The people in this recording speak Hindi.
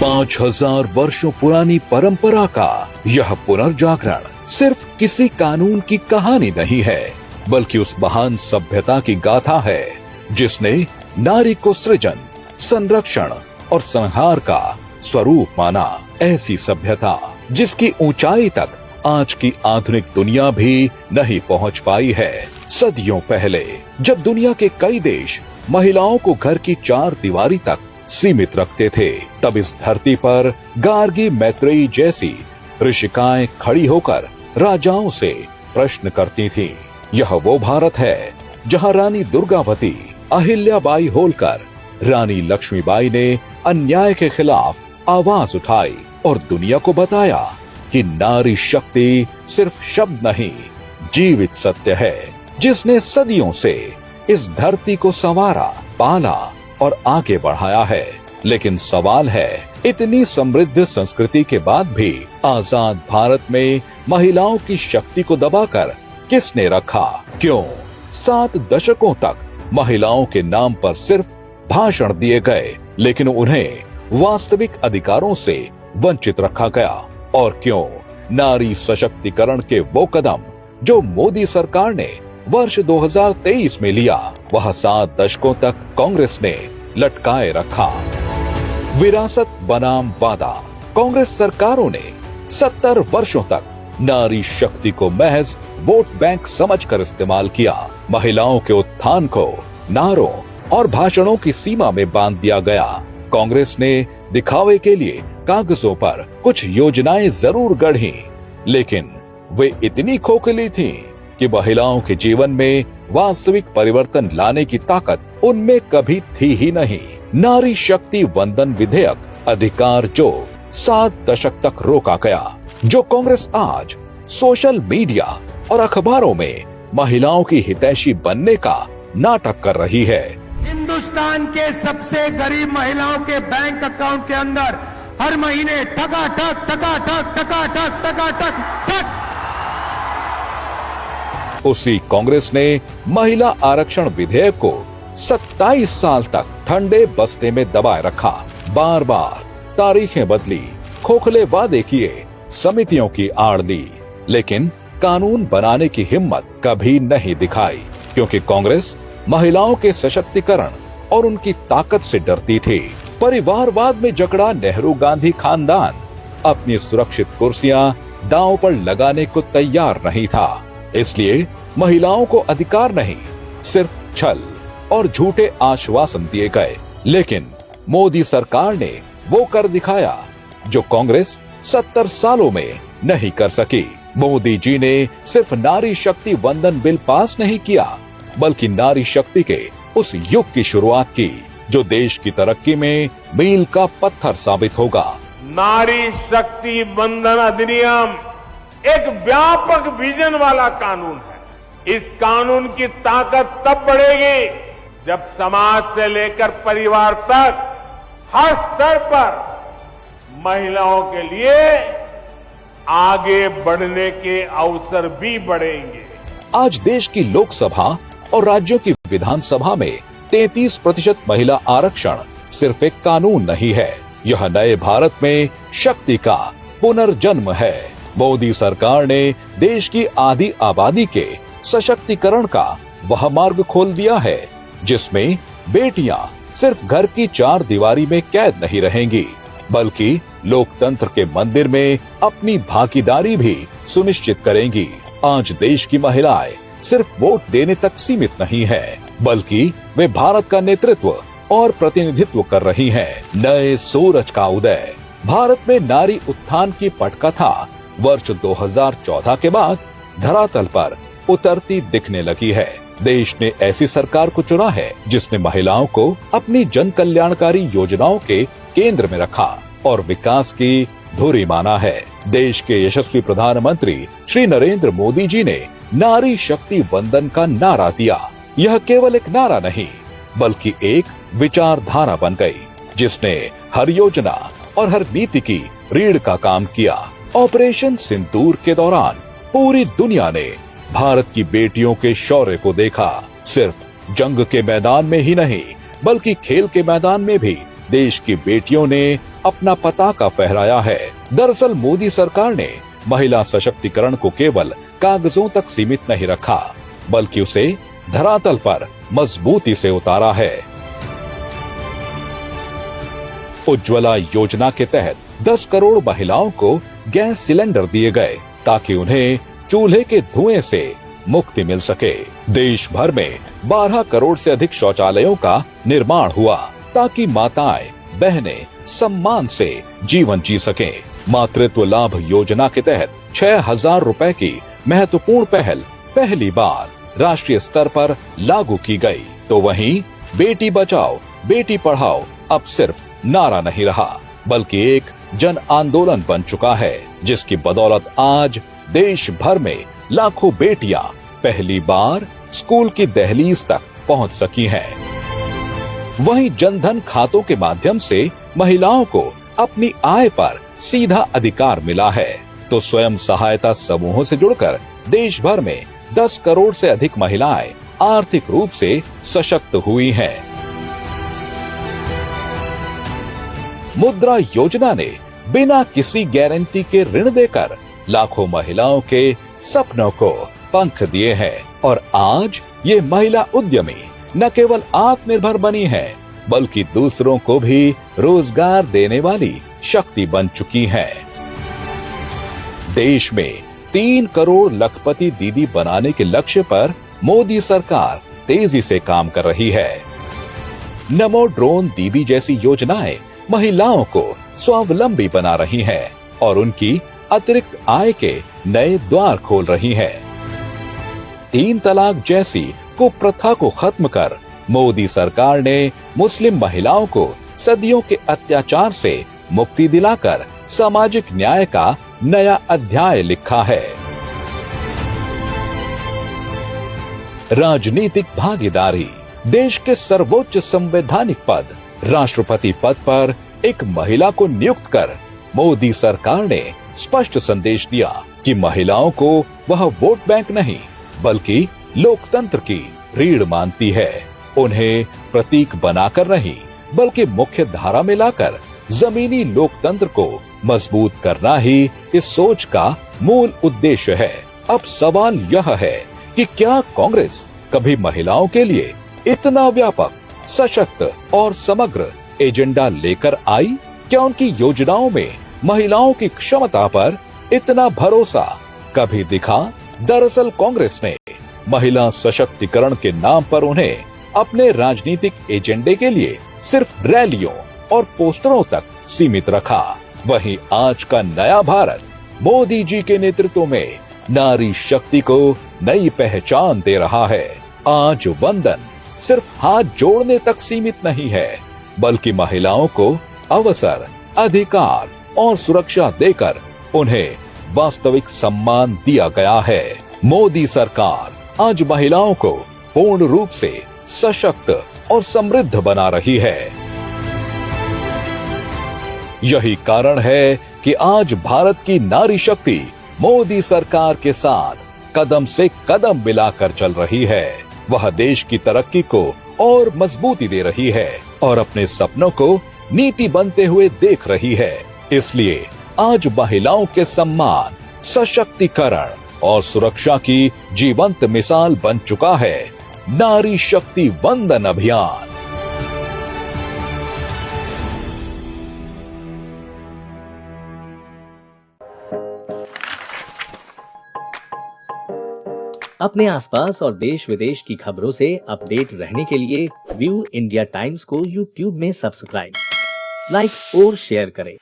5000 वर्षों पुरानी परंपरा का यह पुनर्जागरण सिर्फ किसी कानून की कहानी नहीं है, बल्कि उस महान सभ्यता की गाथा है जिसने नारी को सृजन, संरक्षण और संहार का स्वरूप माना। ऐसी सभ्यता जिसकी ऊंचाई तक आज की आधुनिक दुनिया भी नहीं पहुंच पाई है। सदियों पहले जब दुनिया के कई देश महिलाओं को घर की चार दीवारी तक सीमित रखते थे, तब इस धरती पर गार्गी मैत्रेयी जैसी ऋषिकाएं खड़ी होकर राजाओं से प्रश्न करती थीं। यह वो भारत है जहां रानी दुर्गावती, अहिल्याबाई होलकर, रानी लक्ष्मीबाई ने अन्याय के खिलाफ आवाज उठाई और दुनिया को बताया कि नारी शक्ति सिर्फ शब्द नहीं, जीवित सत्य है जिसने सदियों से इस धरती को संवारा, पाला और आगे बढ़ाया है। लेकिन सवाल है, इतनी समृद्ध संस्कृति के बाद भी आजाद भारत में महिलाओं की शक्ति को दबाकर किसने रखा? क्यों 7 दशकों तक महिलाओं के नाम पर सिर्फ भाषण दिए गए, लेकिन उन्हें वास्तविक अधिकारों से वंचित रखा गया? और क्यों नारी सशक्तिकरण के वो कदम जो मोदी सरकार ने वर्ष 2023 में लिया, वह 7 दशकों तक कांग्रेस ने लटकाए रखा? विरासत बनाम वादा। कांग्रेस सरकारों ने 70 वर्षों तक नारी शक्ति को महज वोट बैंक समझकर इस्तेमाल किया। महिलाओं के उत्थान को नारों और भाषणों की सीमा में बांध दिया गया। कांग्रेस ने दिखावे के लिए कागजों पर कुछ योजनाएं जरूर गढ़ी, लेकिन वे इतनी खोखली थीं कि महिलाओं के जीवन में वास्तविक परिवर्तन लाने की ताकत उनमें कभी थी ही नहीं। नारी शक्ति वंदन विधेयक अधिकार जो 7 दशक तक रोका गया, जो कांग्रेस आज सोशल मीडिया और अखबारों में महिलाओं की हितैषी बनने का नाटक कर रही है। हिंदुस्तान के सबसे गरीब महिलाओं के बैंक अकाउंट के अंदर हर महीने टकाटक टकाटक टकाटक टकाटक टक। उसी कांग्रेस ने महिला आरक्षण विधेयक को 27 साल तक ठंडे बस्ते में दबाए रखा। बार बार तारीखें बदली, खोखले वादे किए, समितियों की आड़ ली, लेकिन कानून बनाने की हिम्मत कभी नहीं दिखाई, क्योंकि कांग्रेस महिलाओं के सशक्तिकरण और उनकी ताकत से डरती थी। परिवारवाद में जकड़ा नेहरू गांधी खानदान अपनी सुरक्षित कुर्सियां दांव पर लगाने को तैयार नहीं था। इसलिए महिलाओं को अधिकार नहीं, सिर्फ छल और झूठे आश्वासन दिए गए। लेकिन मोदी सरकार ने वो कर दिखाया जो कांग्रेस 70 सालों में नहीं कर सकी। मोदी जी ने सिर्फ नारी शक्ति वंदन बिल पास नहीं किया, बल्कि नारी शक्ति के उस युग की शुरुआत की जो देश की तरक्की में मील का पत्थर साबित होगा। नारी शक्ति वंदन अधिनियम एक व्यापक विजन वाला कानून है। इस कानून की ताकत तब बढ़ेगी जब समाज से लेकर परिवार तक हर स्तर पर महिलाओं के लिए आगे बढ़ने के अवसर भी बढ़ेंगे। आज देश की लोकसभा और राज्यों की विधानसभा में 33% महिला आरक्षण सिर्फ एक कानून नहीं है, यह नए भारत में शक्ति का पुनर्जन्म है। मोदी सरकार ने देश की आधी आबादी के सशक्तिकरण का वह मार्ग खोल दिया है जिसमें बेटियां सिर्फ घर की 4 दीवारी में कैद नहीं रहेंगी, बल्कि लोकतंत्र के मंदिर में अपनी भागीदारी भी सुनिश्चित करेंगी। आज देश की महिलाएं सिर्फ वोट देने तक सीमित नहीं है, बल्कि वे भारत का नेतृत्व और प्रतिनिधित्व कर रही हैं। नए सूरज का उदय। भारत में नारी उत्थान की पटकथा वर्ष 2014 के बाद धरातल पर उतरती दिखने लगी है। देश ने ऐसी सरकार को चुना है जिसने महिलाओं को अपनी जन कल्याणकारी योजनाओं के केंद्र में रखा और विकास की धुरी माना है। देश के यशस्वी प्रधानमंत्री श्री नरेंद्र मोदी जी ने नारी शक्ति वंदन का नारा दिया। यह केवल एक नारा नहीं, बल्कि एक विचारधारा बन गई जिसने हर योजना और हर नीति की रीढ़ का काम किया। ऑपरेशन सिंदूर के दौरान पूरी दुनिया ने भारत की बेटियों के शौर्य को देखा। सिर्फ जंग के मैदान में ही नहीं, बल्कि खेल के मैदान में भी देश की बेटियों ने अपना पताका फहराया है। दरअसल मोदी सरकार ने महिला सशक्तिकरण को केवल कागजों तक सीमित नहीं रखा, बल्कि उसे धरातल पर मजबूती से उतारा है। उज्ज्वला योजना के तहत 10 करोड़ महिलाओं को गैस सिलेंडर दिए गए ताकि उन्हें चूल्हे के धुएं से मुक्ति मिल सके। देश भर में 12 करोड़ से अधिक शौचालयों का निर्माण हुआ ताकि माताएं बहनें सम्मान से जीवन जी सकें। मातृत्व लाभ योजना के तहत 6,000 रुपए की महत्वपूर्ण पहल पहली बार राष्ट्रीय स्तर पर लागू की गई। तो वहीं बेटी बचाओ बेटी पढ़ाओ अब सिर्फ नारा नहीं रहा, बल्कि एक जन आंदोलन बन चुका है, जिसकी बदौलत आज देश भर में लाखों बेटियां पहली बार स्कूल की दहलीज तक पहुंच सकी हैं। वहीं जनधन खातों के माध्यम से महिलाओं को अपनी आय पर सीधा अधिकार मिला है। तो स्वयं सहायता समूहों से जुड़कर देश भर में 10 करोड़ से अधिक महिलाएं आर्थिक रूप से सशक्त हुई हैं। मुद्रा योजना ने बिना किसी गारंटी के ऋण देकर लाखों महिलाओं के सपनों को पंख दिए हैं और आज ये महिला उद्यमी न केवल आत्मनिर्भर बनी है, बल्कि दूसरों को भी रोजगार देने वाली शक्ति बन चुकी है। देश में 3 करोड़ लखपति दीदी बनाने के लक्ष्य पर मोदी सरकार तेजी से काम कर रही है। नमो ड्रोन दीदी जैसी योजनाएं महिलाओं को स्वावलंबी बना रही हैं और उनकी अतिरिक्त आय के नए द्वार खोल रही हैं। 3 तलाक जैसी कुप्रथा को खत्म कर मोदी सरकार ने मुस्लिम महिलाओं को सदियों के अत्याचार से मुक्ति दिलाकर सामाजिक न्याय का नया अध्याय लिखा है। राजनीतिक भागीदारी। देश के सर्वोच्च संवैधानिक पद राष्ट्रपति पद पर एक महिला को नियुक्त कर मोदी सरकार ने स्पष्ट संदेश दिया कि महिलाओं को वह वोट बैंक नहीं, बल्कि लोकतंत्र की रीढ़ मानती है। उन्हें प्रतीक बनाकर नहीं, बल्कि मुख्य धारा में लाकर जमीनी लोकतंत्र को मजबूत करना ही इस सोच का मूल उद्देश्य है। अब सवाल यह है कि क्या कांग्रेस कभी महिलाओं के लिए इतना व्यापक, सशक्त और समग्र एजेंडा लेकर आई? क्या उनकी योजनाओं में महिलाओं की क्षमता पर इतना भरोसा कभी दिखा? दरअसल कांग्रेस ने महिला सशक्तिकरण के नाम पर उन्हें अपने राजनीतिक एजेंडे के लिए सिर्फ रैलियों और पोस्टरों तक सीमित रखा। वहीं आज का नया भारत मोदी जी के नेतृत्व में नारी शक्ति को नई पहचान दे रहा है। आज वंदन सिर्फ हाथ जोड़ने तक सीमित नहीं है, बल्कि महिलाओं को अवसर, अधिकार और सुरक्षा देकर उन्हें वास्तविक सम्मान दिया गया है। मोदी सरकार आज महिलाओं को पूर्ण रूप से सशक्त और समृद्ध बना रही है। यही कारण है कि आज भारत की नारी शक्ति मोदी सरकार के साथ कदम से कदम मिलाकर चल रही है। वह देश की तरक्की को और मजबूती दे रही है और अपने सपनों को नीति बनते हुए देख रही है। इसलिए आज महिलाओं के सम्मान, सशक्तिकरण और सुरक्षा की जीवंत मिसाल बन चुका है नारी शक्ति वंदन अभियान। अपने आसपास और देश विदेश की खबरों से अपडेट रहने के लिए व्यू इंडिया टाइम्स को यूट्यूब में सब्सक्राइब, लाइक और शेयर करें।